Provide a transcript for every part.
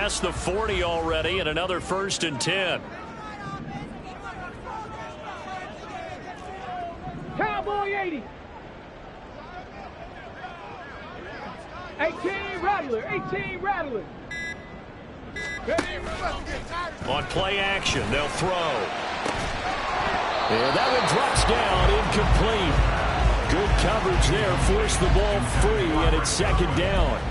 past the 40 already and another 1st and 10. Cowboy 80. 18 Rattler. 18 Rattler. On play action, they'll throw. And that one drops down, incomplete. Good coverage there, forced the ball free, and it's 2nd down.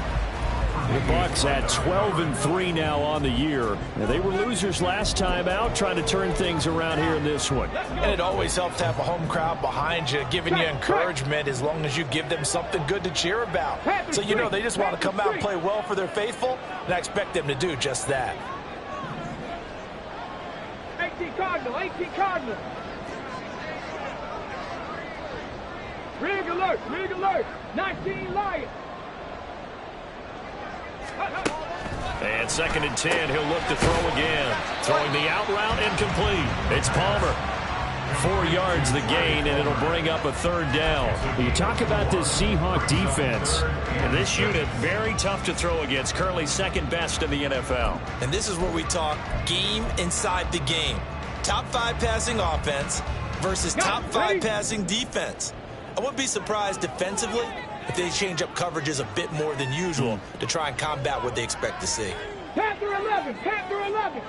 The Bucs at 12-3 now on the year. Now, they were losers last time out, trying to turn things around here in this one. And it always helps to have a home crowd behind you, giving you encouragement as long as you give them something good to cheer about. So, you know, they just want to come out and play well for their faithful, and I expect them to do just that. 18 Cardinal, 18 Cardinal. Rig alert, 19 Lions. And 2nd and 10, he'll look to throw again. Throwing the out route, incomplete. It's Palmer. 4 yards the gain, and it'll bring up a 3rd down. You talk about this Seahawk defense. And this unit, very tough to throw against. Currently 2nd best in the NFL. And this is where we talk game inside the game. Top 5 passing offense versus top 5 passing defense. I wouldn't be surprised defensively if they change up coverages a bit more than usual to try and combat what they expect to see. Panther 11, Panther 11.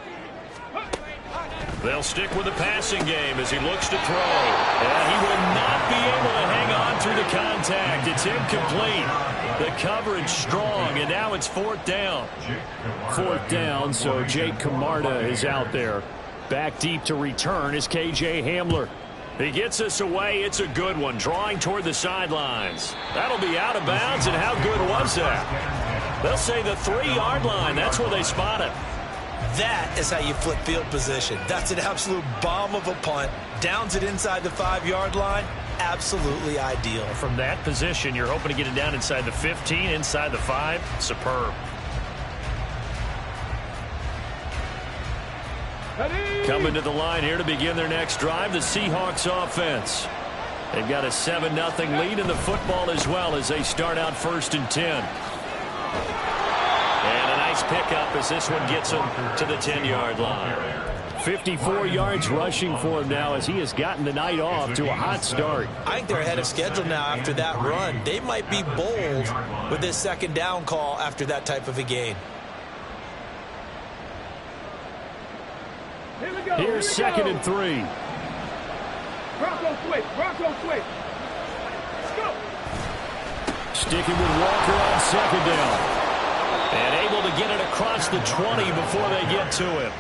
They'll stick with the passing game as he looks to throw. And he will not be able to hang on through the contact. It's incomplete. The coverage strong, and now it's 4th down. 4th down, so Jake Camarda is out there. Back deep to return is K.J. Hamler. He gets us away. It's a good one, drawing toward the sidelines. That'll be out of bounds, and how good was that? They'll say the 3-yard line. That's where they spot it. That is how you flip field position. That's an absolute bomb of a punt. Downs it inside the 5-yard line. Absolutely ideal. From that position, you're hoping to get it down inside the 15, inside the 5. Superb. Coming to the line here to begin their next drive, the Seahawks offense. They've got a 7-0 lead in the football as well as they start out 1st and 10. And a nice pickup as this one gets them to the 10-yard line. 54 yards rushing for him now as he has gotten the night off to a hot start. I think they're ahead of schedule now after that run. They might be bold with this 2nd down call after that type of a gain. Here's 2nd and 3. Bronco switch, Bronco switch. Let's go. Sticking with Walker on 2nd down. And able to get it across the 20 before they get to him.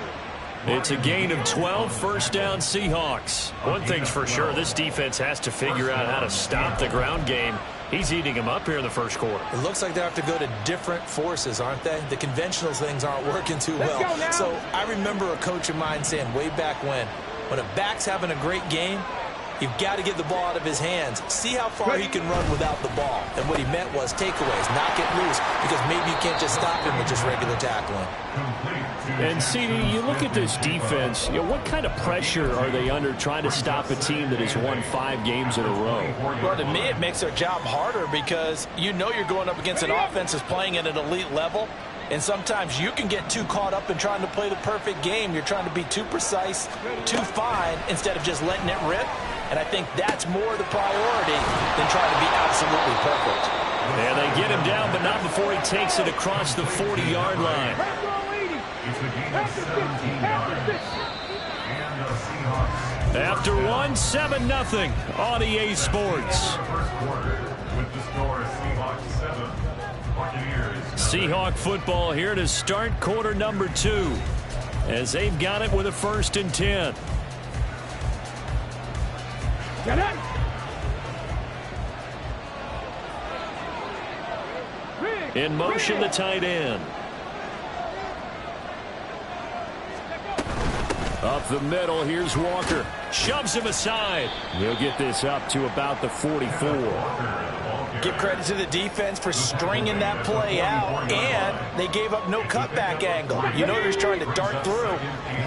It's a gain of 12, 1st down Seahawks. One thing's for sure, this defense has to figure out how to stop the ground game. He's eating them up here in the 1st quarter. It looks like they have to go to different forces, aren't they? The conventional things aren't working too well. So I remember a coach of mine saying way back when a back's having a great game, you've got to get the ball out of his hands. See how far he can run without the ball. And what he meant was takeaways, not get loose, because maybe you can't just stop him with just regular tackling. And, CD, you look at this defense, what kind of pressure are they under trying to stop a team that has won 5 games in a row? Well, to me, it makes their job harder because you know you're going up against an offense that's playing at an elite level. And sometimes you can get too caught up in trying to play the perfect game. You're trying to be too precise, too fine, instead of just letting it rip. And I think that's more the priority than trying to be absolutely perfect. And they get him down, but not before he takes it across the 40-yard line. After one, 7-0 on EA Sports. Seahawk football here to start quarter number 2 as they've got it with a 1st and 10. In motion, the tight end. Up the middle, here's Walker. Shoves him aside. He'll get this up to about the 44. Give credit to the defense for stringing that play out, and they gave up no cutback angle. You know he's trying to dart through.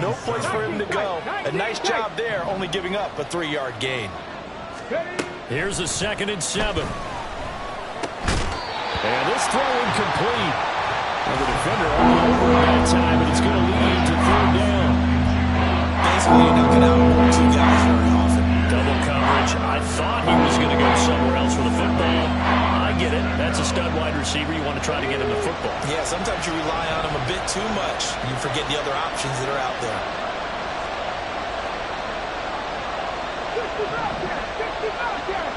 No place for him to go. A nice job there, only giving up a 3-yard gain. Here's a 2nd and 7. And this throw incomplete. Well, the defender only over that time, and it's going to lead to third down. Basically, you're not going to outwork two guys very often. Double coverage. I thought he was going to go somewhere else with the football. I get it. That's a stud wide receiver. You want to try to get him the football. Yeah, sometimes you rely on him a bit too much. You forget the other options that are out there. 60 Bobcats, 60 Bobcats.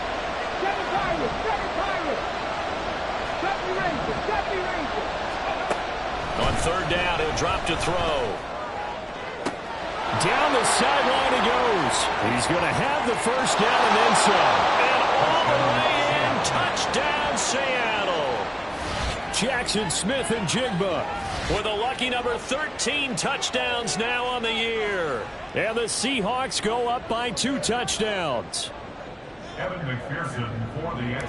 7 Pirates, 7 Pirates. 70 Rangers, 70 Rangers. On third down, he'll drop to throw. Down the sideline he goes. He's going to have the first down and then some. And all the way in, touchdown Seattle. Jackson Smith and Jigba with a lucky number 13 touchdowns now on the year. And the Seahawks go up by 2 touchdowns.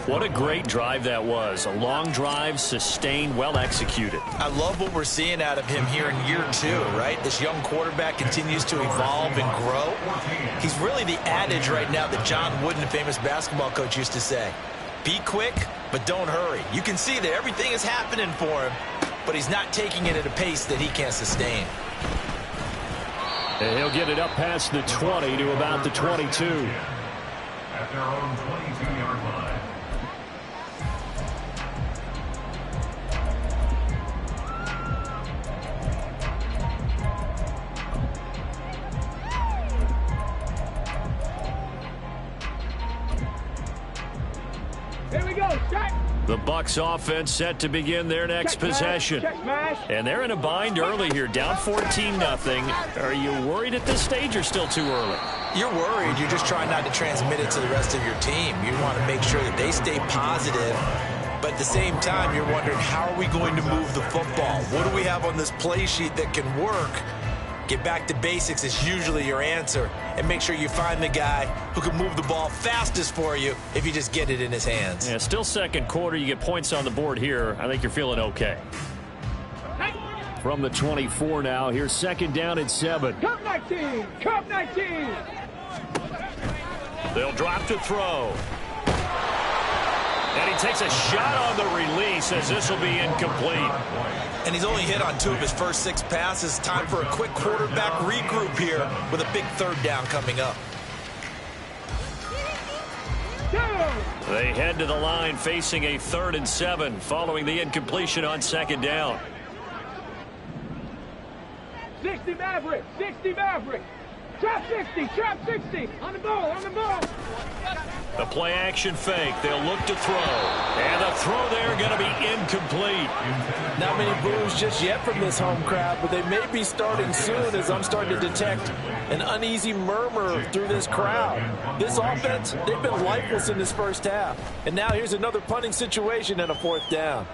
What a great drive that was. A long drive, sustained, well executed. I love what we're seeing out of him here in year 2, right? This young quarterback continues to evolve and grow. He's really the adage right now that John Wooden, a famous basketball coach, used to say. Be quick, but don't hurry. You can see that everything is happening for him, but he's not taking it at a pace that he can't sustain. And he'll get it up past the 20 to about the 22. At their own 22-yard line. Here we go, shot. The Bucs offense set to begin their next possession. Check smash. And they're in a bind early here, down 14-0. Are you worried at this stage or still too early? You're worried. You're just trying not to transmit it to the rest of your team. You want to make sure that they stay positive. But at the same time, you're wondering, how are we going to move the football? What do we have on this play sheet that can work? Get back to basics is usually your answer. And make sure you find the guy who can move the ball fastest for you if you just get it in his hands. Yeah, still second quarter. You get points on the board here. I think you're feeling okay. From the 24 now, here's second down and 7. Cup 19, Cup 19. They'll drop to throw. And he takes a shot on the release as this will be incomplete. And he's only hit on 2 of his first 6 passes. Time for a quick quarterback regroup here with a big third down coming up. They head to the line facing a 3rd and 7 following the incompletion on second down. 60 Maverick, 60 Maverick. Trap 60, trap 60. On the ball, on the ball. The play action fake. They'll look to throw. And the throw there going to be incomplete. Not many boos just yet from this home crowd, but they may be starting soon as I'm starting to detect an uneasy murmur through this crowd. This offense, they've been lifeless in this first half. And now here's another punting situation and a 4th down.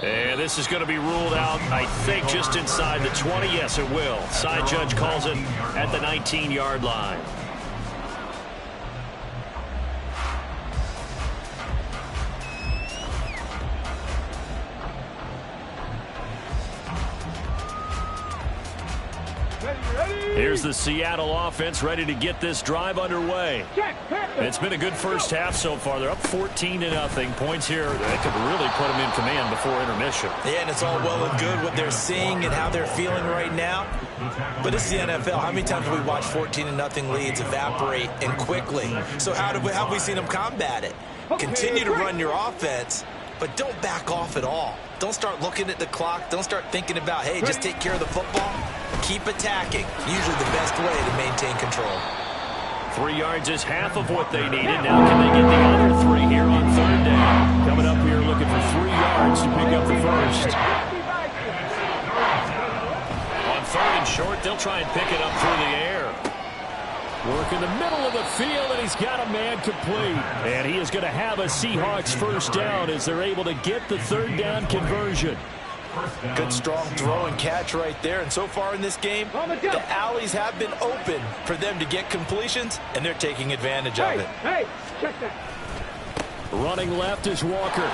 And this is going to be ruled out, I think, just inside the 20. Yes, it will. Side judge calls it at the 19-yard line. Here's the Seattle offense ready to get this drive underway. It's been a good first half so far. They're up 14-0. Points here that could really put them in command before intermission. Yeah, and it's all well and good what they're seeing and how they're feeling right now. But it's the NFL. How many times have we watched 14-0 leads evaporate and quickly? So how have we seen them combat it? Continue to run your offense, but don't back off at all. Don't start looking at the clock. Don't start thinking about, hey, just take care of the football. Keep attacking. Usually the best way to maintain control. 3 yards is half of what they needed. Now can they get the other 3 here on third down? Coming up here looking for 3 yards to pick up the first. On 3rd and short, they'll try and pick it up through the air. Work in the middle of the field, and he's got a man complete. And he is going to have a Seahawks first down as they're able to get the 3rd down conversion. Good strong throw and catch right there. And so far in this game, the alleys have been open for them to get completions, and they're taking advantage of it. Hey, check that. Running left is Walker.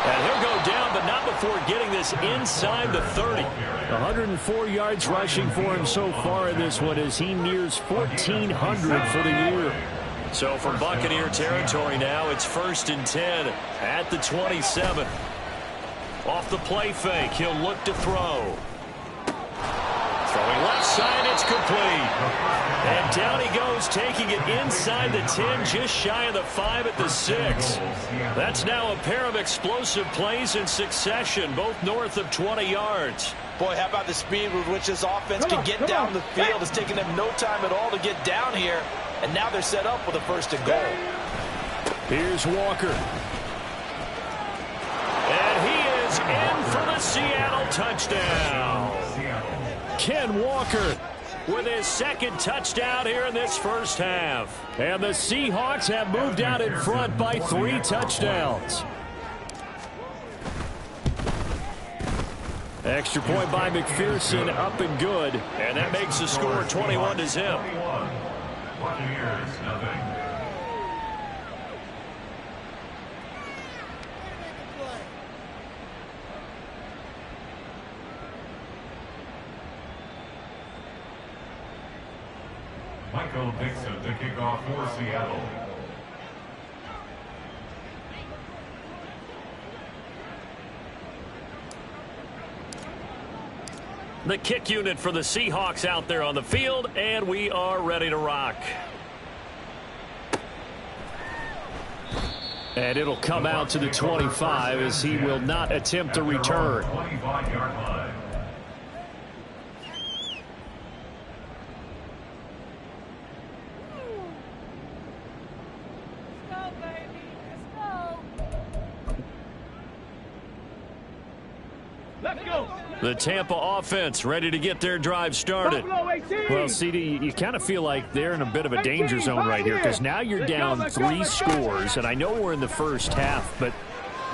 And he'll go down, but not before getting this inside the 30. 104 yards rushing for him so far in this one as he nears 1,400 for the year. So from Buccaneer territory now, it's 1st and 10 at the 27. Off the play fake, he'll look to throw. Throwing left side, it's complete. And down he goes, taking it inside the 10, just shy of the 5 at the 6. That's now a pair of explosive plays in succession, both north of 20 yards. Boy, how about the speed with which this offense can get down the field? It's taken them no time at all to get down here. And now they're set up with a 1st and goal. Here's Walker. And he is in for the Seattle touchdown. Ken Walker with his 2nd touchdown here in this first half. And the Seahawks have moved out in front by 3 touchdowns. Extra point by McPherson, up and good. And that makes the score 21-0. Buccaneers, nothing. Michael Dixon to kick off for Seattle. The kick unit for the Seahawks out there on the field, and we are ready to rock. And it'll come out to the 25 as he will not attempt to return. 25-yard line. The Tampa offense ready to get their drive started. Well, CD, you kind of feel like they're in a bit of a danger zone right here because now you're down 3 scores, and I know we're in the first half, but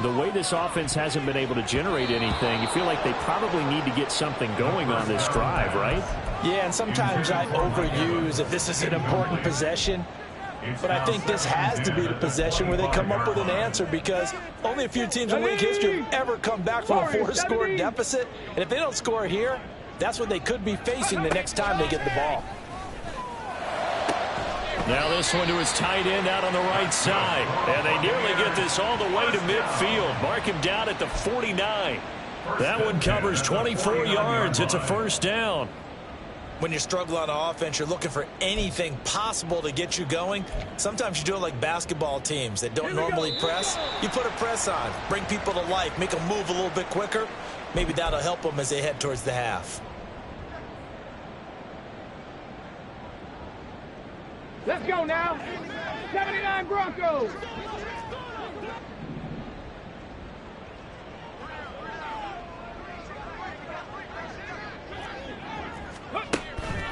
the way this offense hasn't been able to generate anything, you feel like they probably need to get something going on this drive, right? Yeah, and sometimes I overuse if this is an important possession. But I think this has to be the possession where they come up with an answer because only a few teams in league history have ever come back from a 4-score deficit. And if they don't score here, that's what they could be facing the next time they get the ball. Now this one to his tight end out on the right side. And they nearly get this all the way to midfield. Mark him down at the 49. That one covers 24 yards. It's a 1st down. When you struggle on offense, you're looking for anything possible to get you going. Sometimes you do it like basketball teams that don't normally press. You put a press on, bring people to life, make them move a little bit quicker. Maybe that'll help them as they head towards the half. Let's go now. 79 Broncos.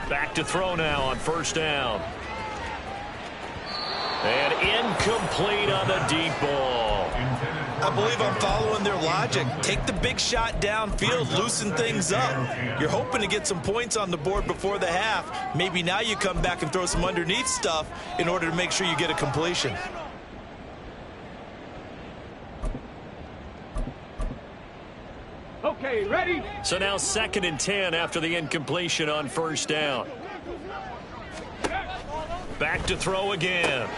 Back to throw now on 1st down. And incomplete on the deep ball. I believe I'm following their logic. Take the big shot downfield, loosen things up. You're hoping to get some points on the board before the half. Maybe now you come back and throw some underneath stuff in order to make sure you get a completion. Okay, ready? So now 2nd and 10 after the incompletion on 1st down. Back to throw again.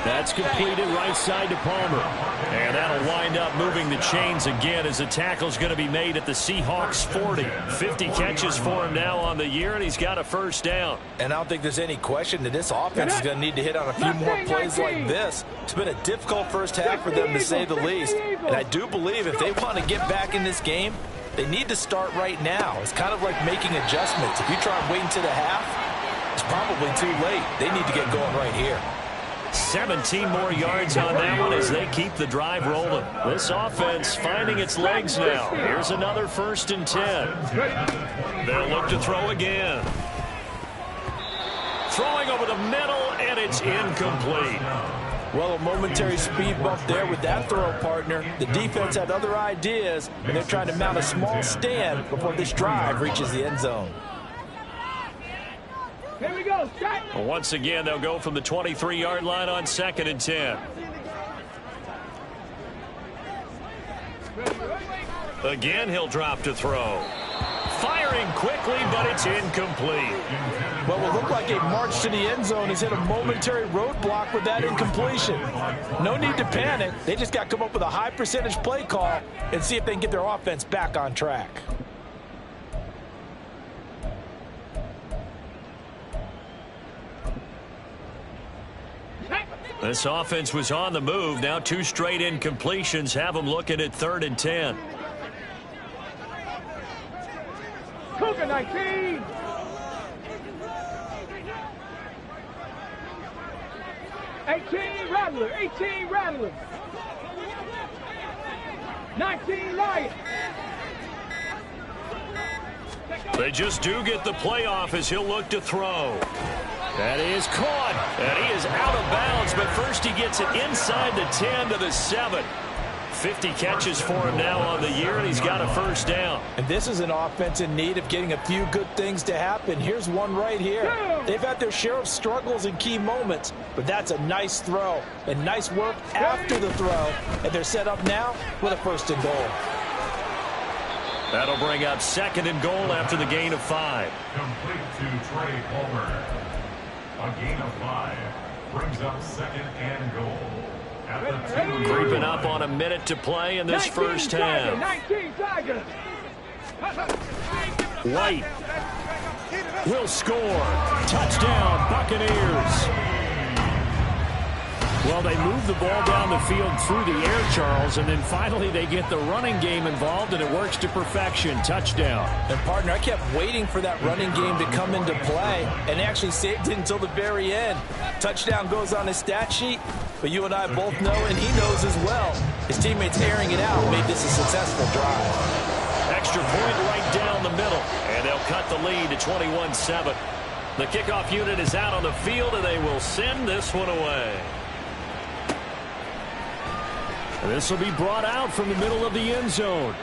That's completed right side to Palmer. And that'll wind up moving the chains again as the tackle's going to be made at the Seahawks 40. 50 catches for him now on the year, and he's got a 1st down. And I don't think there's any question that this offense is going to need to hit on a few more plays like this. It's been a difficult first half for them, to say the least. And I do believe if they want to get back in this game, they need to start right now. It's kind of like making adjustments. If you try and wait until the half, it's probably too late. They need to get going right here. 17 more yards on that one as they keep the drive rolling. This offense finding its legs now. Here's another 1st and 10. They'll look to throw again. Throwing over the middle, and it's incomplete. Well, a momentary speed bump there with that throw partner. The defense had other ideas, and they're trying to mount a small stand before this drive reaches the end zone. Here we go, set. Once again, they'll go from the 23-yard line on 2nd and 10. Again, he'll drop to throw. firing quickly, but it's incomplete. What will look like a march to the end zone has hit a momentary roadblock with that incompletion. No need to panic. They just got to come up with a high percentage play call and see if they can get their offense back on track. This offense was on the move. Now 2 straight incompletions have them looking at 3rd and 10. Cougar 19. Rattler, 18 Rattler. 19 Lion. They just do get the playoff as he'll look to throw. That is caught, and he is out of bounds, but first he gets it inside the 10 to the 7. 50 catches for him now on the year, and he's got a first down. And this is an offense in need of getting a few good things to happen. Here's one right here. They've had their share of struggles in key moments, but that's a nice throw and nice work after the throw, and they're set up now with a 1st and goal. That'll bring up 2nd and goal after the gain of 5. Complete to Trey Palmer. A gain of 5 brings up 2nd and goal. Creeping up on a minute to play in this first half. 19 Tiger. White will score. Touchdown, Buccaneers. Well, they move the ball down the field through the air, Charles, and then finally they get the running game involved, and it works to perfection. Touchdown. And, partner, I kept waiting for that running game to come into play and actually saved it until the very end. Touchdown goes on his stat sheet, but you and I both know, and he knows as well, his teammates airing it out made this a successful drive. Extra point right down the middle, and they'll cut the lead to 21-7. The kickoff unit is out on the field, and they will send this one away. This will be brought out from the middle of the end zone.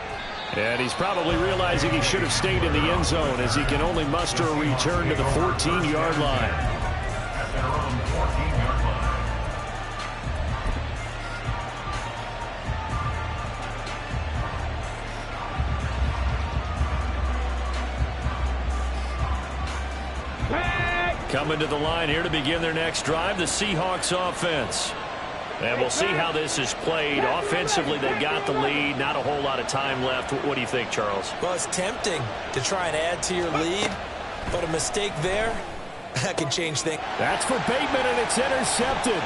And he's probably realizing he should have stayed in the end zone as he can only muster a return to the 14-yard line. At their own 14-yard Back. Coming to the line here to begin their next drive, the Seahawks offense. And we'll see how this is played. Offensively, they've got the lead. Not a whole lot of time left. What do you think, Charles? Well, it's tempting to try and add to your lead, but a mistake there, that can change things. That's for Bateman, and it's intercepted.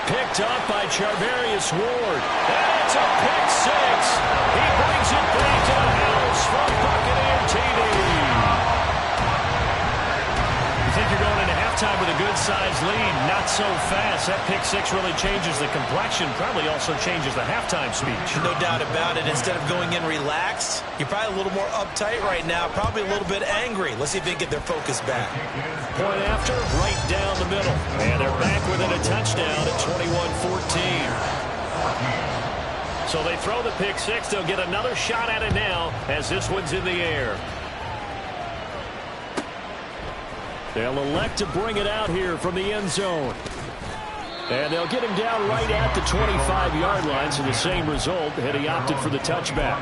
Picked up by Charvarius Ward. And it's a pick 6. He brings it back to the house from Buccaneer TV. You think you're going into halftime with a good-sized lead? Not so fast. That pick 6 really changes the complexion. Probably also changes the halftime speech. No doubt about it. Instead of going in relaxed, you're probably a little more uptight right now. Probably a little bit angry. Let's see if they can get their focus back. Point after, right down the middle. And they're back within a touchdown at 21-14. So they throw the pick 6. They'll get another shot at it now as this one's in the air. They'll elect to bring it out here from the end zone. And they'll get him down right at the 25-yard line, so the same result, had he opted for the touchback.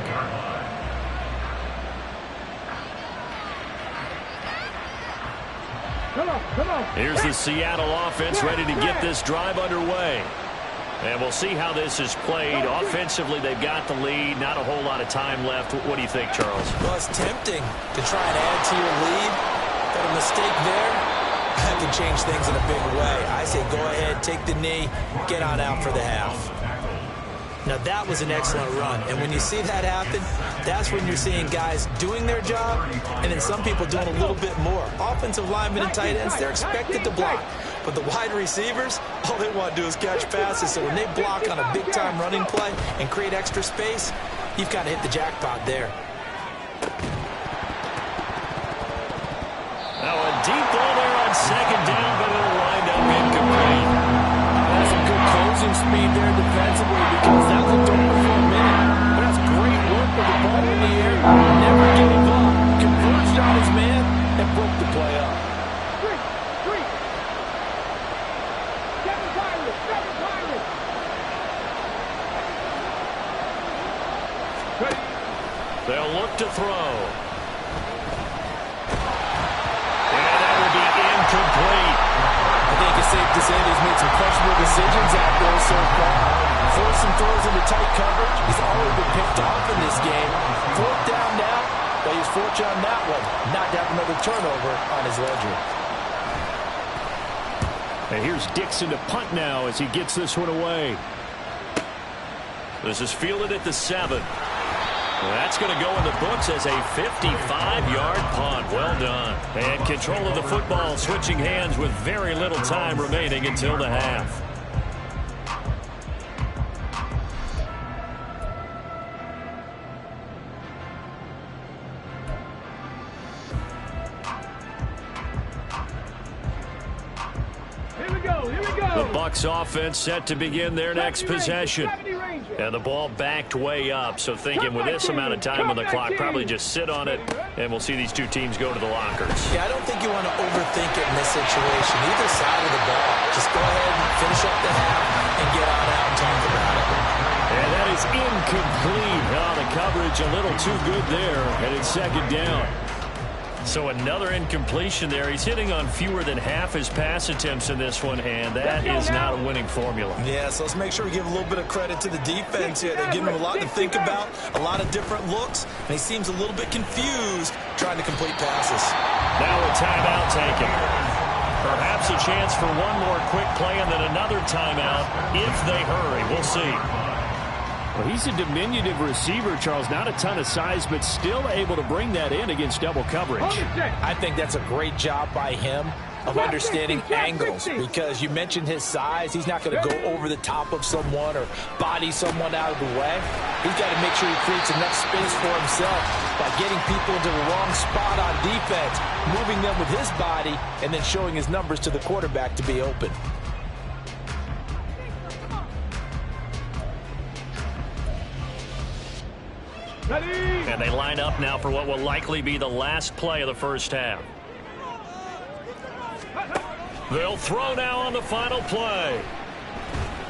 Come on. Here's the Seattle offense ready to get this drive underway. And we'll see how this is played. Offensively, they've got the lead. Not a whole lot of time left. What do you think, Charles? Well, it's tempting to try and add to your lead. But a mistake there, that can change things in a big way. I say go ahead, take the knee, get on out for the half. Now, that was an excellent run. And when you see that happen, that's when you're seeing guys doing their job and then some people doing a little bit more. Offensive linemen and tight ends, they're expected to block. But the wide receivers, all they want to do is catch passes. So when they block on a big-time running play and create extra space, you've got to hit the jackpot there. Now a deep ball there on second down, but it'll wind up incomplete. That's some good closing speed there defensively because that was a donor for a minute. But that's great work with the ball in the air, never giving up, converged on his man, and broke the play up. Three. Seven Pirates. They'll look to throw. safe to say he's made some questionable decisions out there so far. Forcing throws into tight coverage. He's already been picked off in this game. 4th down now, but he's fortunate on that one not to have another turnover on his ledger. And here's Dixon to punt now as he gets this one away. This is fielded at the 7. That's going to go in the books as a 55-yard punt. Well done. And control of the football switching hands with very little time remaining until the half. The Bucs offense set to begin their next possession. And the ball backed way up. So thinking with this amount of time on the clock, probably just sit on it, and we'll see these two teams go to the lockers. Yeah, I don't think you want to overthink it in this situation. Either side of the ball. Just go ahead and finish up the half and get on out and talk about it. And that is incomplete. Oh, the coverage a little too good there. And it's 2nd down. So another incompletion there. He's hitting on fewer than half his pass attempts in this one, and that is not a winning formula. Yeah, so let's make sure we give a little bit of credit to the defense here. They're giving him a lot to think about, a lot of different looks, and he seems a little bit confused trying to complete passes. Now a timeout taken. Perhaps a chance for one more quick play and then another timeout if they hurry. We'll see. Well, he's a diminutive receiver, Charles. Not a ton of size, but still able to bring that in against double coverage. I think that's a great job by him of understanding angles, because you mentioned his size. He's not going to go over the top of someone or body someone out of the way. He's got to make sure he creates enough space for himself by getting people into the wrong spot on defense, moving them with his body, and then showing his numbers to the quarterback to be open. And they line up now for what will likely be the last play of the first half. They'll throw now on the final play.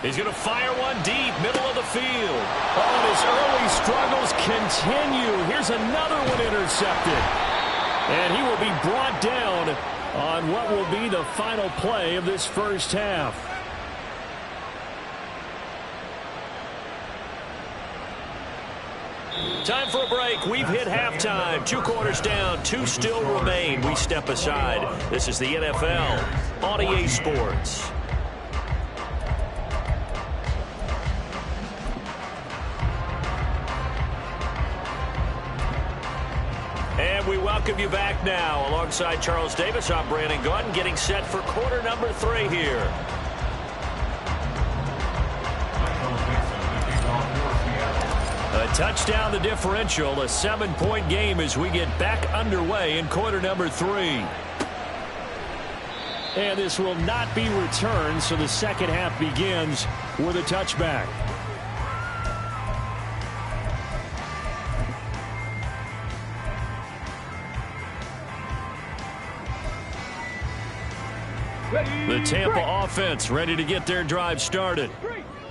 He's going to fire one deep, middle of the field. Oh, and his early struggles continue. Here's another one intercepted. And he will be brought down on what will be the final play of this first half. Time for a break. We've hit halftime. 2 quarters down. 2 still remain. We step aside. This is the NFL on EA Sports. And we welcome you back now. Alongside Charles Davis, I'm Brandon Gaudin, getting set for quarter number 3 here. A touchdown the differential, a 7-point game as we get back underway in quarter number 3. And this will not be returned, so the second half begins with a touchback. The Tampa offense ready to get their drive started.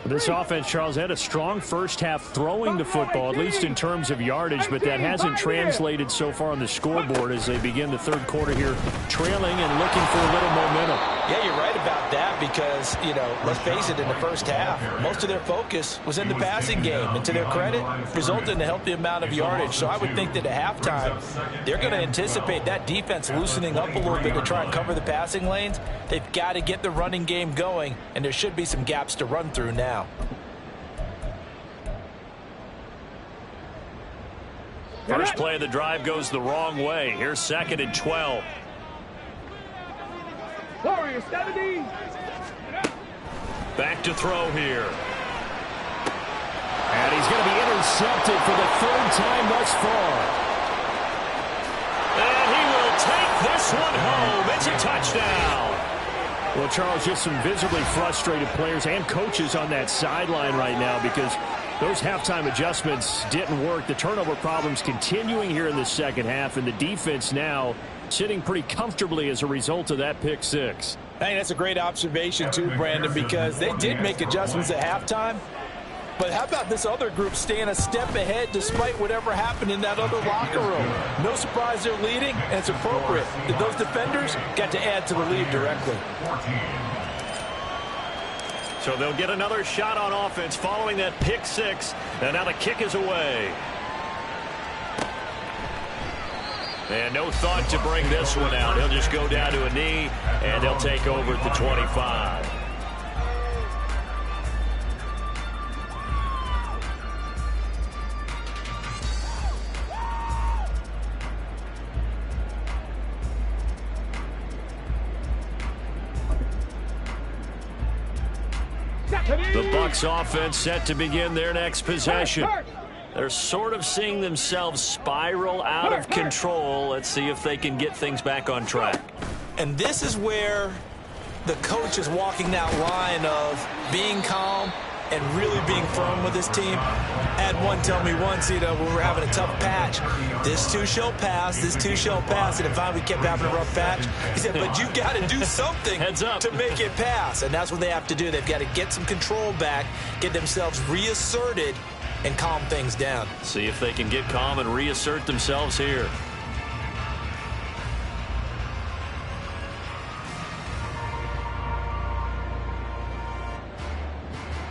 This offense, Charles, had a strong first half throwing the football, at least in terms of yardage, but that hasn't translated so far on the scoreboard as they begin the third quarter here, trailing and looking for a little momentum. Yeah, you're right about that because, you know, let's face it, in the first half, most of their focus was in the passing game, and to their credit, resulted in a healthy amount of yardage. So I would think that at halftime, they're going to anticipate that defense loosening up a little bit to try and cover the passing lanes. They've got to get the running game going, and there should be some gaps to run through now. First play of the drive goes the wrong way. Here's 2nd and 12. Warriors 70. Back to throw here. And he's going to be intercepted for the 3rd time thus far. And he will take this one home. It's a touchdown. Well, Charles, just some visibly frustrated players and coaches on that sideline right now because those halftime adjustments didn't work. The turnover problems continuing here in the second half, and the defense now sitting pretty comfortably as a result of that pick 6. I think that's a great observation too, Brandon, because they did make adjustments at halftime. But how about this other group staying a step ahead despite whatever happened in that other locker room? No surprise they're leading, and it's appropriate that those defenders got to add to the lead directly. So they'll get another shot on offense following that pick six. And now the kick is away. And no thought to bring this one out. He'll just go down to a knee, and they'll take over at the 25. The Bucs offense set to begin their next possession. They're sort of seeing themselves spiral out of control. Let's see if they can get things back on track. And this is where the coach is walking that line of being calm and really being firm with his team. I had one tell me once, when we were having a tough patch, this too shall pass, this too shall pass. And finally we kept having a rough patch. He said, but you've got to do something to make it pass. And that's what they have to do. They've got to get some control back, get themselves reasserted, and calm things down. See if they can get calm and reassert themselves here.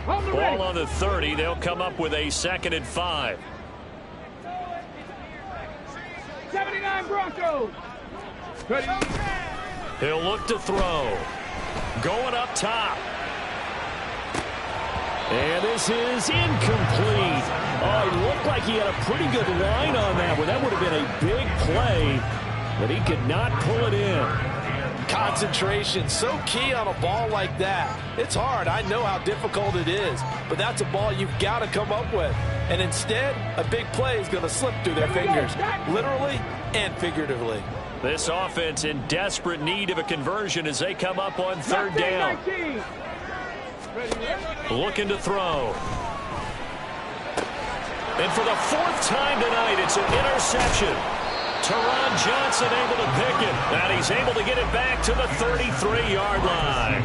Ball on the 30. They'll come up with a 2nd and 5. 79 Broncos. He'll look to throw. Going up top. And this is incomplete. Oh, he looked like he had a pretty good line on that one. That would have been a big play, but he could not pull it in. Concentration, so key on a ball like that. It's hard. I know how difficult it is, but that's a ball you've got to come up with. And instead, a big play is going to slip through their fingers, literally and figuratively. This offense in desperate need of a conversion as they come up on 3rd down. Looking to throw. And for the 4th time tonight, it's an interception. Teron Johnson able to pick it, and he's able to get it back to the 33-yard line.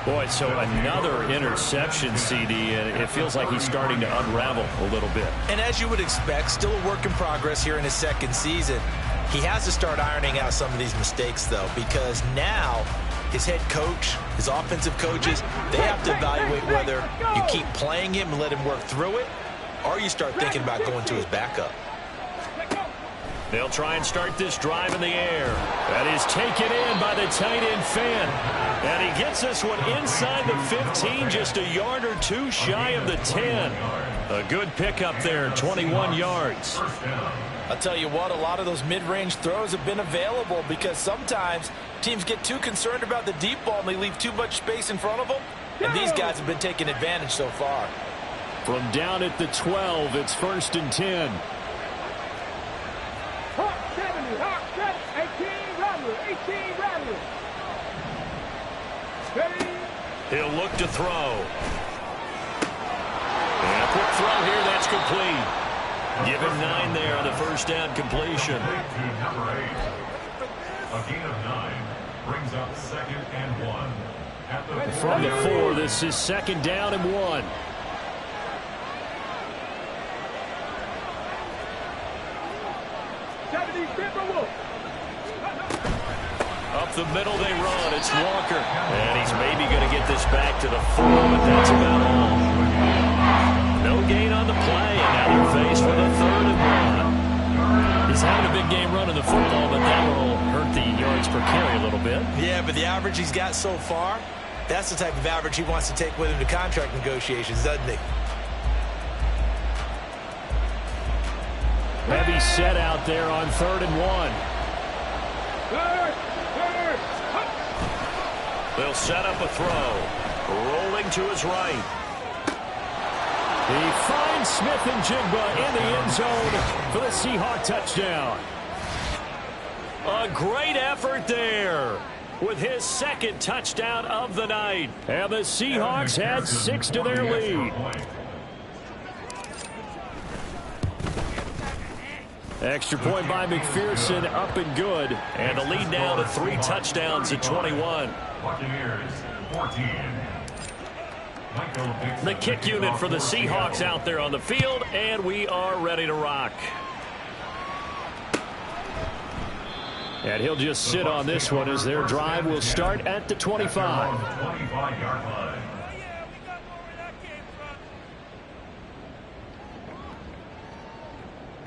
Boy, so another interception, CD, and it feels like he's starting to unravel a little bit. And as you would expect, still a work in progress here in his 2nd season. He has to start ironing out some of these mistakes, though, because now his head coach, his offensive coaches, they have to evaluate whether you keep playing him and let him work through it, or you start thinking about going to his backup. They'll try and start this drive in the air. That is taken in by the tight end Fant. And he gets this one inside the 15, just a yard or two shy of the 10. A good pickup there, 21 yards. I'll tell you what, a lot of those mid-range throws have been available because sometimes teams get too concerned about the deep ball and they leave too much space in front of them. And these guys have been taking advantage so far. From down at the 12, it's 1st and 10. Hawk 70, Hawk 18 Rattler, 18 Rattler. Ready? He'll look to throw. And a quick throw here, that's complete. Give him 9 there on the 1st down completion. Number 8. A gain of 9 brings up 2nd and 1. At the From the 4, this is 2nd down and 1. Up the middle they run. It's Walker. And he's maybe going to get this back to the 4, but that's about all. No gain on the play, and now they're faced with a 3rd and 1. He's having a big game running the football, but that will hurt the yards per carry a little bit. Yeah, but the average he's got so far, that's the type of average he wants to take with him to contract negotiations, doesn't he? Heavy set out there on 3rd and 1. They'll set up a throw. Rolling to his right. He finds Smith and Jigba in the end zone for the Seahawk touchdown. A great effort there with his 2nd touchdown of the night. And the Seahawks had 6 to their lead. Extra point by McPherson, up and good. And the lead now to 3 touchdowns at 21. Buccaneers 14. The kick unit for the Seahawks out there on the field, and we are ready to rock. And he'll just sit on this one as their drive will start at the 25.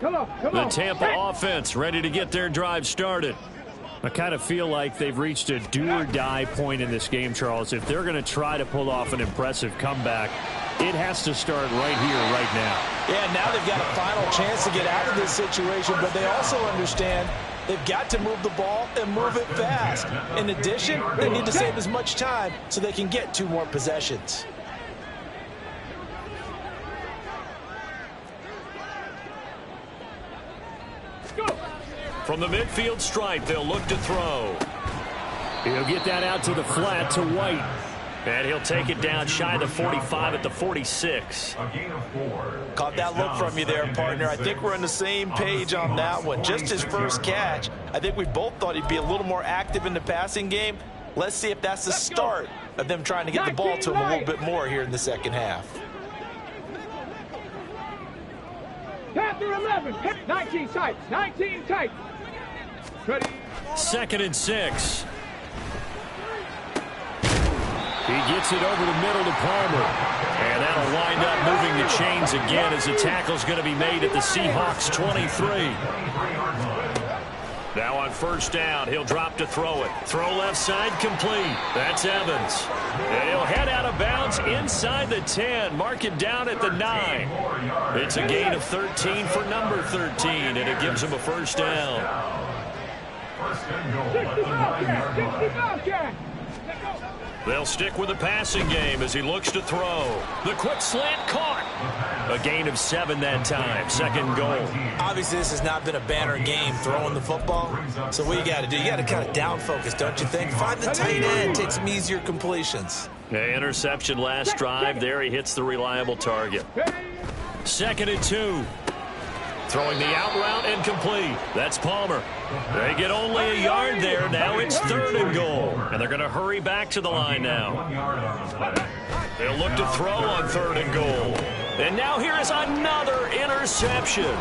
The Tampa offense ready to get their drive started. I kind of feel like they've reached a do-or-die point in this game, Charles. If they're going to try to pull off an impressive comeback, it has to start right here, right now. Yeah, now they've got a final chance to get out of this situation, but they also understand they've got to move the ball and move it fast. In addition, they need to save as much time so they can get 2 more possessions. From the midfield stripe, they'll look to throw. He'll get that out to the flat to White. And he'll take it down shy of the 45 at the 46. Caught that look from you there, partner. I think we're on the same page on that one. Just his first catch. I think we both thought he'd be a little more active in the passing game. Let's see if that's the start of them trying to get the ball to him a little bit more here in the second half. Panther 11, 19 tight, 19 tight. Ready. 2nd and 6. He gets it over the middle to Palmer. And that'll wind up moving the chains again as the tackle's going to be made at the Seahawks 23. Now on 1st down, he'll drop to throw it. Throw left side complete. That's Evans. And he'll head out of bounds inside the 10. Mark it down at the 9. It's a gain of 13 for number 13, and it gives him a 1st down. 65 They'll stick with the passing game as he looks to throw. The quick slant caught. A gain of 7 that time. 2nd goal. Obviously, this has not been a banner game throwing the football. So what you got to do, you got to kind of down focus, don't you think? Find the tight end, take some easier completions. Interception last drive. There he hits the reliable target. 2nd and 2. Throwing the out route and complete. That's Palmer. They get only a yard there. Now it's 3rd and goal. And they're going to hurry back to the line now. They'll look to throw on 3rd and goal. And now here is another interception.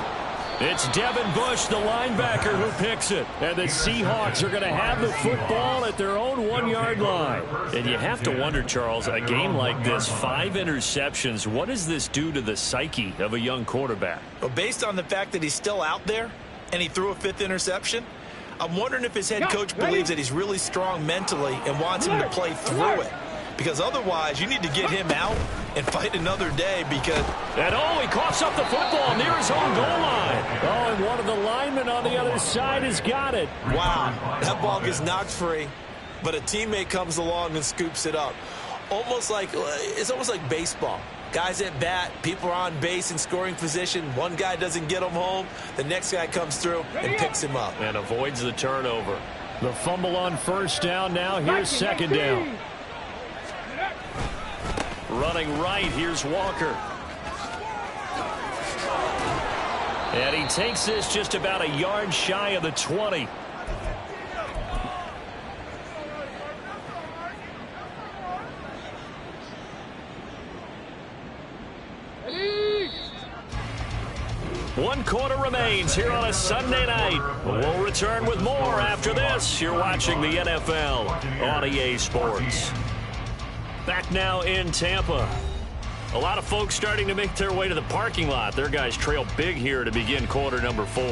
It's Devin Bush, the linebacker, who picks it. And the Seahawks are going to have the football at their own 1-yard line. And you have to wonder, Charles, a game like this, 5 interceptions, what does this do to the psyche of a young quarterback? Well, based on the fact that he's still out there and he threw a 5th interception, I'm wondering if his head coach believes that he's really strong mentally and wants him to play through it. Because otherwise, you need to get him out and fight another day because... And he coughs up the football near his own goal line. Oh, and one of the linemen on the other side has got it. Wow, that ball gets knocked free, but a teammate comes along and scoops it up. It's almost like baseball. Guys at bat, people are on base in scoring position. One guy doesn't get him home. The next guy comes through and picks him up. And avoids the turnover. The fumble on 1st down. Now here's 2nd down. Running right, here's Walker. And he takes this just about a yard shy of the 20. One quarter remains here on a Sunday night. We'll return with more after this. You're watching the NFL on EA Sports. Back now in Tampa. A lot of folks starting to make their way to the parking lot. Their guys trail big here to begin quarter number 4.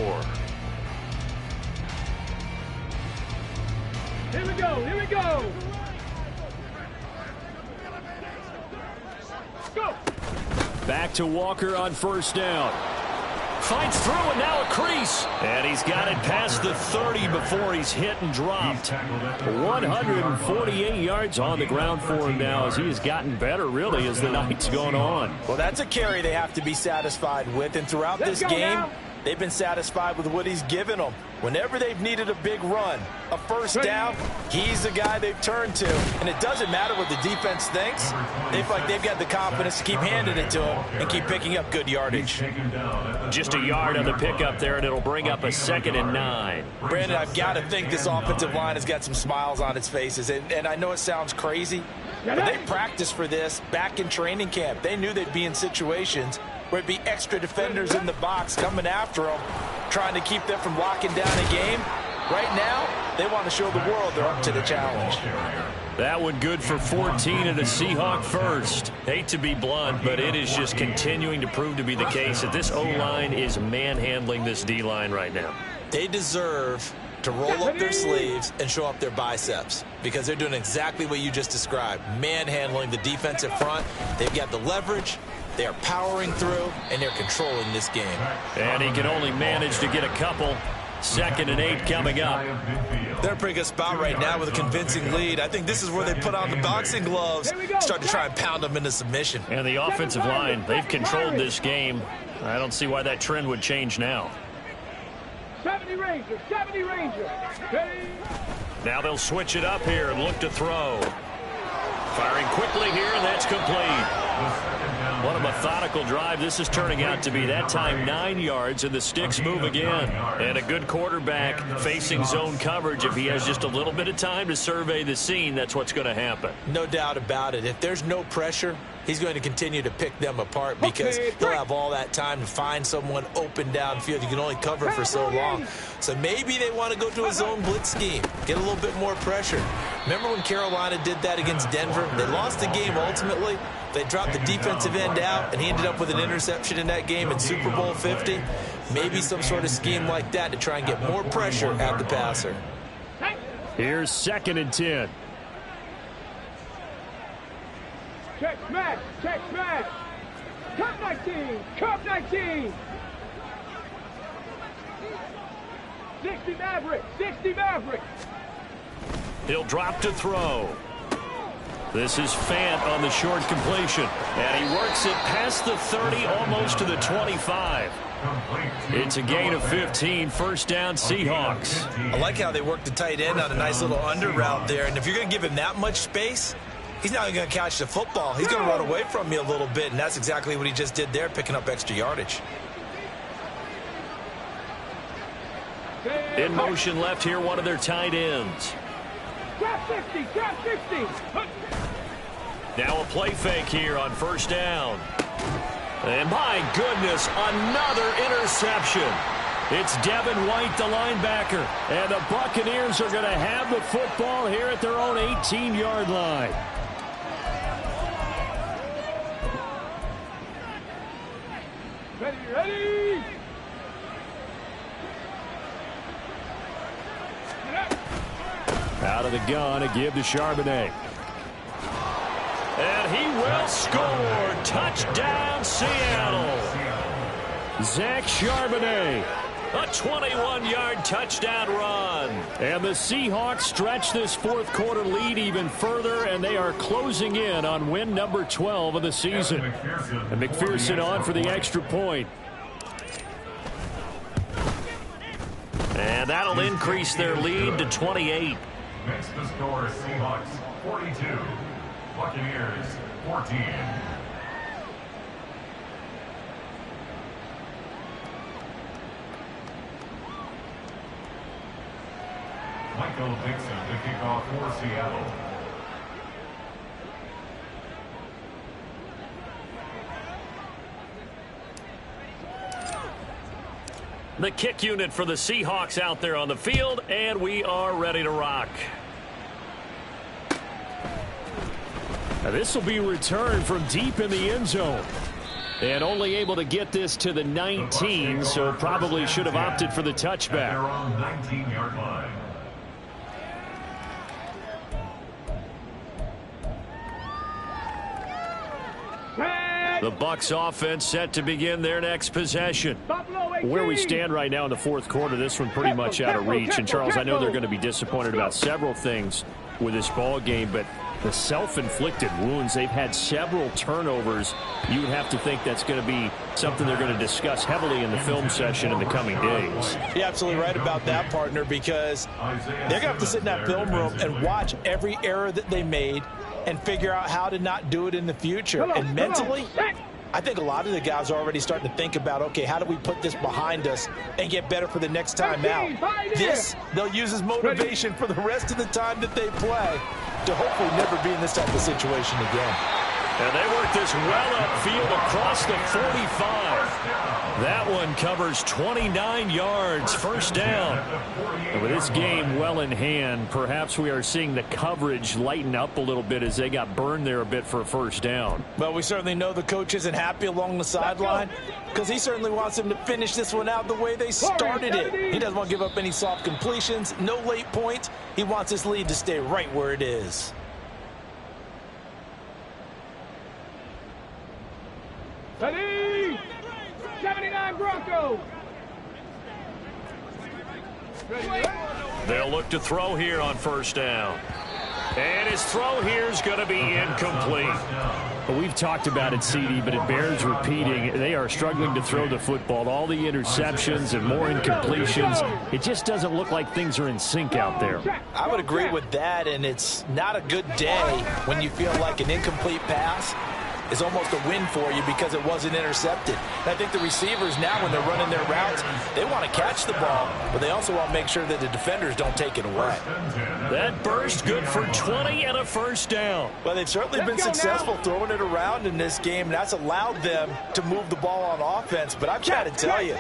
Here we go, here we go. Go. Back to Walker on 1st down. Fights through and now a crease. And he's got it past the 30 before he's hit and dropped. 148 yards on the ground for him now as he has gotten better really as the night's gone on. Well, that's a carry they have to be satisfied with. And throughout this game, they've been satisfied with what he's given them. Whenever they've needed a big run, a 1st down, he's the guy they've turned to. And it doesn't matter what the defense thinks. They feel like they've got the confidence to keep handing it to him and keep picking up good yardage. Just a yard on the pickup there, and it'll bring up a 2nd and 9. Brandon, I've got to think this offensive line has got some smiles on its faces. And I know it sounds crazy, but they practiced for this back in training camp. They knew they'd be in situations where it'd be extra defenders in the box coming after them, trying to keep them from locking down a game. Right now, they want to show the world they're up to the challenge. That one good for 14 and a Seahawk first. Hate to be blunt, but it is just continuing to prove to be the case that this O-line is manhandling this D-line right now. They deserve to roll up their sleeves and show up their biceps because they're doing exactly what you just described, manhandling the defensive front. They've got the leverage, they are powering through, and they're controlling this game. And he can only manage to get a couple. 2nd and 8 coming up. They're in a pretty good spot right now with a convincing lead. I think this is where they put on the boxing gloves, start to try and pound them into submission. And the offensive line, they've controlled this game. I don't see why that trend would change now. 70 Rangers, 70 Rangers. Now they'll switch it up here and look to throw. Firing quickly here, and that's complete. What a methodical drive this is turning out to be. That time 9 yards, and the sticks move again. And a good quarterback facing zone coverage. If he has just a little bit of time to survey the scene, that's what's going to happen. No doubt about it. If there's no pressure, he's going to continue to pick them apart because he'll have all that time to find someone open downfield. You can only cover for so long. So maybe they want to go to a zone blitz scheme, get a little bit more pressure. Remember when Carolina did that against Denver? They lost the game ultimately. They dropped the defensive end out, and he ended up with an interception in that game in Super Bowl 50. Maybe some sort of scheme like that to try and get more pressure at the passer. Here's 2nd and 10. Check smash, check smash. Cup 19, cup 19. 60 Maverick, 60 Maverick. He'll drop to throw. This is Fant on the short completion. And he works it past the 30, almost to the 25. It's a gain of 15, 1st down Seahawks. I like how they work the tight end on a nice little under route there. And if you're going to give him that much space, he's not going to catch the football. He's going to run away from you a little bit, and that's exactly what he just did there, picking up extra yardage. In motion left here, one of their tight ends. Trap 60, trap 60. Now a play fake here on 1st down. And my goodness, another interception. It's Devin White, the linebacker. And the Buccaneers are going to have the football here at their own 18-yard line. Ready. Out of the gun, a give to Charbonnet. And he will score. Touchdown, Seattle. Zach Charbonnet. A 21-yard touchdown run. And the Seahawks stretch this 4th quarter lead even further, and they are closing in on win number 12 of the season. And McPherson on for the extra point. And that'll increase their lead to 28. Next to score, Seahawks 42, Buccaneers 14. Michael Dixon to kick off for Seattle. The kick unit for the Seahawks out there on the field, and we are ready to rock. Now this will be returned from deep in the end zone. And only able to get this to the 19, so probably should have opted for the touchback. Their own 19-yard line. The Bucs offense set to begin their next possession. Where we stand right now in the 4th quarter, this one pretty much out of reach. And, Charles, I know they're going to be disappointed about several things with this ball game, but the self-inflicted wounds, they've had several turnovers. You would have to think that's going to be something they're going to discuss heavily in the film session in the coming days. You're absolutely right about that, partner, because they're going to have to sit in that film room and watch every error that they made and figure out how to not do it in the future. And mentally, I think a lot of the guys are already starting to think about, okay, how do we put this behind us and get better for the next time out? This, they'll use as motivation for the rest of the time that they play to hopefully never be in this type of situation again. And they work this well upfield across the 45. That one covers 29 yards, first down. And with this game well in hand, perhaps we are seeing the coverage lighten up a little bit as they got burned there a bit for a first down. Well, we certainly know the coach isn't happy along the sideline because he certainly wants them to finish this one out the way they started it. He doesn't want to give up any soft completions, no late points. He wants his lead to stay right where it is. Ready? 79 Broncos. They'll look to throw here on first down. And his throw here is going to be incomplete. Well, we've talked about it, CD, but it bears repeating. They are struggling to throw the football. All the interceptions and more incompletions. It just doesn't look like things are in sync out there. I would agree with that, and it's not a good day when you feel like an incomplete pass is almost a win for you because it wasn't intercepted. And I think the receivers now, when they're running their routes, they want to catch the ball, but they also want to make sure that the defenders don't take it away. That burst good for 20 and a first down. Well, they've certainly been successful throwing it around in this game, and that's allowed them to move the ball on offense. But I've got to tell you,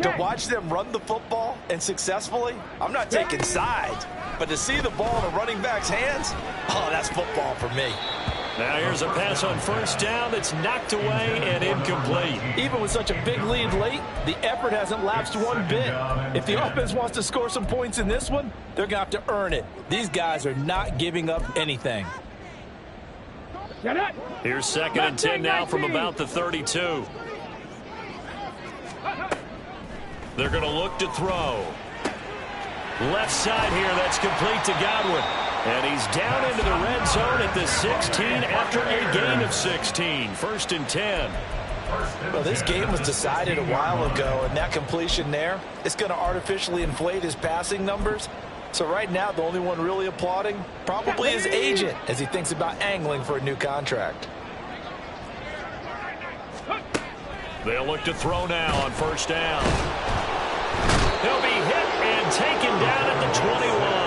to watch them run the football and successfully, I'm not taking sides, but to see the ball in a running back's hands, oh, that's football for me. Now here's a pass on first down that's knocked away and incomplete. Even with such a big lead late, the effort hasn't lapsed one bit. If the offense wants to score some points in this one, they're going to have to earn it. These guys are not giving up anything. Here's second and 10 now from about the 32. They're going to look to throw. Left side here, that's complete to Godwin. And he's down into the red zone at the 16 after a gain of 16. First and 10. Well, this game was decided a while ago, and that completion there, it's going to artificially inflate his passing numbers. So right now, the only one really applauding probably his agent as he thinks about angling for a new contract. They'll look to throw now on first down. He'll be hit and taken down at the 21.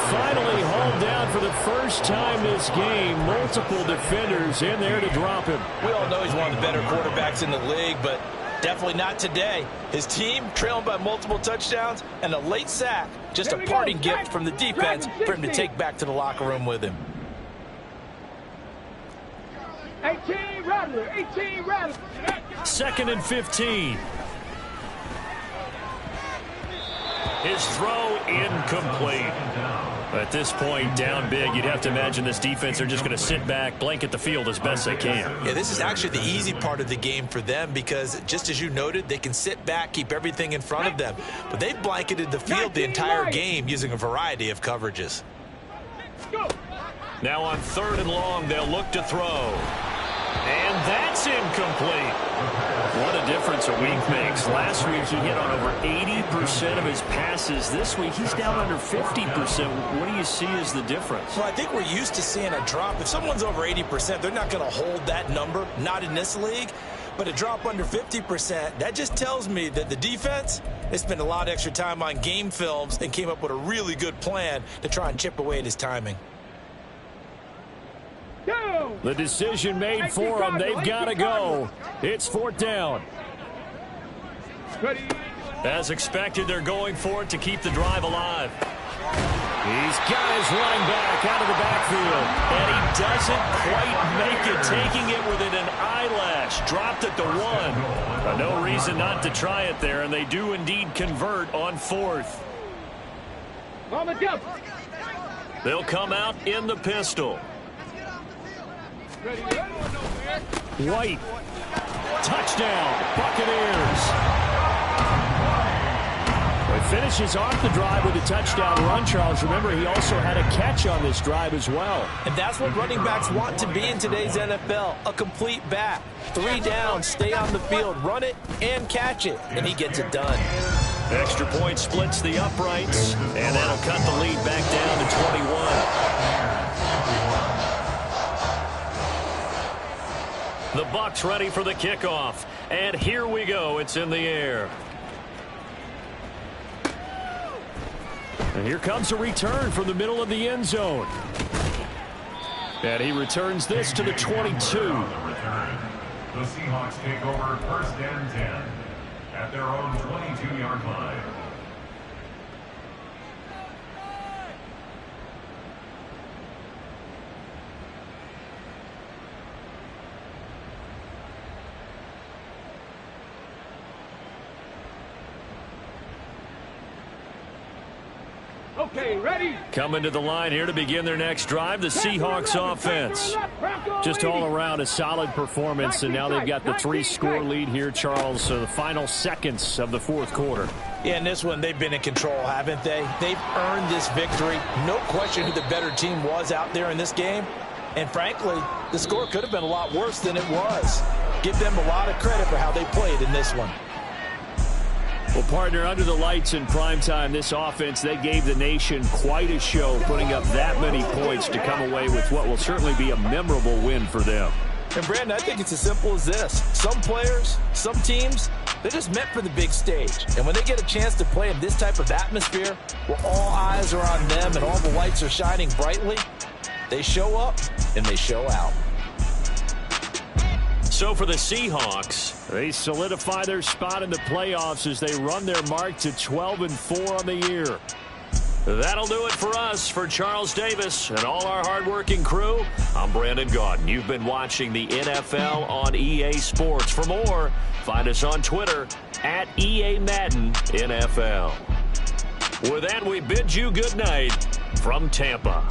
Finally hauled down for the first time this game. Multiple defenders in there to drop him. We all know he's one of the better quarterbacks in the league, but definitely not today. His team trailing by multiple touchdowns and a late sack. Just a parting gift from the defense for him to take back to the locker room with him. 18 Rattler, 18 Rattler. Second and 15. His throw incomplete. At this point, down big, you'd have to imagine this defense are just going to sit back, blanket the field as best they can. Yeah, this is actually the easy part of the game for them because, just as you noted, they can sit back, keep everything in front of them. But they've blanketed the field the entire game using a variety of coverages. Now on third and long, they'll look to throw. And that's incomplete. What a difference a week makes. Last week he hit on over 80% of his passes. This week he's down under 50%. What do you see as the difference? Well, I think we're used to seeing a drop. If someone's over 80%, they're not going to hold that number, not in this league. But a drop under 50%, that just tells me that the defense, they spent a lot of extra time on game films and came up with a really good plan to try and chip away at his timing. The decision made for them. They've got to go. It's fourth down. As expected, they're going for it to keep the drive alive. He's got his running back out of the backfield. And he doesn't quite make it, taking it within an eyelash. Dropped at the 1. No reason not to try it there, and they do indeed convert on fourth. On the jump. They'll come out in the pistol. White. Touchdown, Buccaneers. He finishes off the drive with a touchdown run, Charles. Remember, he also had a catch on this drive as well. And that's what running backs want to be in today's NFL, a complete back. 3 down, stay on the field, run it, and catch it. And he gets it done. Extra point splits the uprights, and that'll cut the lead back down to 21. The Bucs ready for the kickoff. And here we go. It's in the air. And here comes a return from the middle of the end zone. And he returns this to the 22. The Seahawks take over 1st and 10 at their own 22-yard line. Okay, ready? Coming to the line here to begin their next drive, the Seahawks offense. Just all around a solid performance, and now they've got the 3-score lead here, Charles, so the final seconds of the 4th quarter. Yeah, in this one, they've been in control, haven't they? They've earned this victory. No question who the better team was out there in this game. And frankly, the score could have been a lot worse than it was. Give them a lot of credit for how they played in this one. Well, partner, under the lights in primetime, this offense, they gave the nation quite a show, putting up that many points to come away with what will certainly be a memorable win for them. And, Brandon, I think it's as simple as this. Some players, some teams, they're just meant for the big stage. And when they get a chance to play in this type of atmosphere, where all eyes are on them and all the lights are shining brightly, they show up and they show out. So for the Seahawks, they solidify their spot in the playoffs as they run their mark to 12-4 on the year. That'll do it for us. For Charles Davis and all our hardworking crew, I'm Brandon Gaudin. You've been watching the NFL on EA Sports. For more, find us on Twitter at EA Madden NFL. With that, we bid you good night from Tampa.